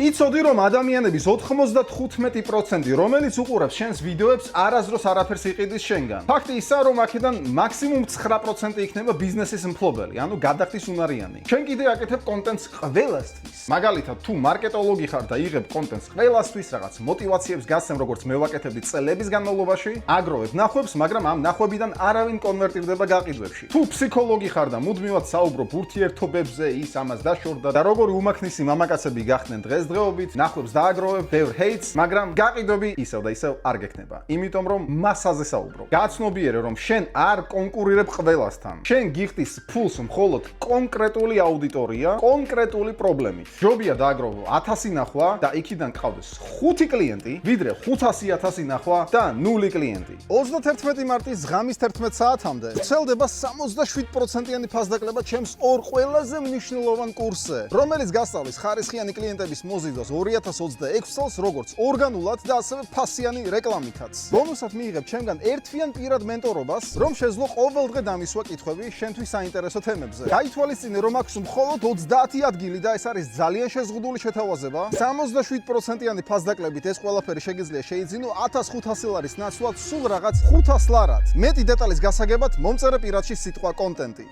იცოდი რომ ადამიანების 95% რომელიც უყურებს შენს ვიდეოებს არასდროს არაფერს იყიდის შენგან. ფაქტი ისაა რომ აქედან მაქსიმუმ 9% იქნება ბიზნესის მფლობელი, ანუ გადახდის უნარიანი. შენ კიდე აკეთებ კონტენტს ყველასთვის. მაგალითად, თუ მარკეტოლოგი ხარ და იღებ კონტენტს ყველასთვის, რაღაც მოტივაციებს გასცემ, როგორც მე ვაკეთებდი წელების განმავლობაში, აგროვებ ნახვებს, მაგრამ ამ ნახვებიდან არავინ კონვერტირდება გაყიდვებში. თუ ფსიქოლოგი ხარ და მუდმივად საუბრობ ურთიერთობებზე, ის ამას დაშორდა და როგორი უმაქნისი მამაკაცები გახდნენ დღესდღეობით, ნახვებს დააგროვებ, ბევრ ჰეიტს, მაგრამ გაყიდვები ისევ და ისევ არ გექნება. იმიტომ რომ მასაზე საუბრობ. გაცნობიერე რომ შენ არ კონკურირებ ყველასთან. შენ გიხდის ფულს მხოლოდ კონკრეტული აუდიტორია, კონკრეტული პრობლემით. ჯობია დააგროვო 1000 ნახვა და იქიდან გყავდეს 5 კლიენტი, ვიდრე 500,000 ნახვა და 0 კლიენტი. 31 მარტის ღამის 11 საათამდე ვრცელდება 67%-იანი ფასდაკლება ჩემს ორ ყველაზე მნიშვნელოვან კურსზე, რომელიც გასწავლის ხარისხიანი კლიენტების მოზიდვას 2026 წელს, როგორც ორგანულად და ასევე ფასიანი რეკლამითაც. ბონუსად მიიღებ ჩემგან ერთვიან პირად მენტორობას, რომ შეძლო ყოველდღე დამისვა კითხვები შენთვის საინტერესო თემებზე. გაითვალისწინე, რომ აქვს მხოლოდ 30 ადგილი და ეს არის ძალიან შეზღუდული შეთავაზება. 67%-იანი ფასდაკლებით ეს ყველაფერი შეგიძლია შეიძინო 1500 ლარის ნაცვლად სულ რაღაც 500 ლარად. მეტი დეტალის გასაგებად მომწერე პირადში სიტყვა კონტენტი.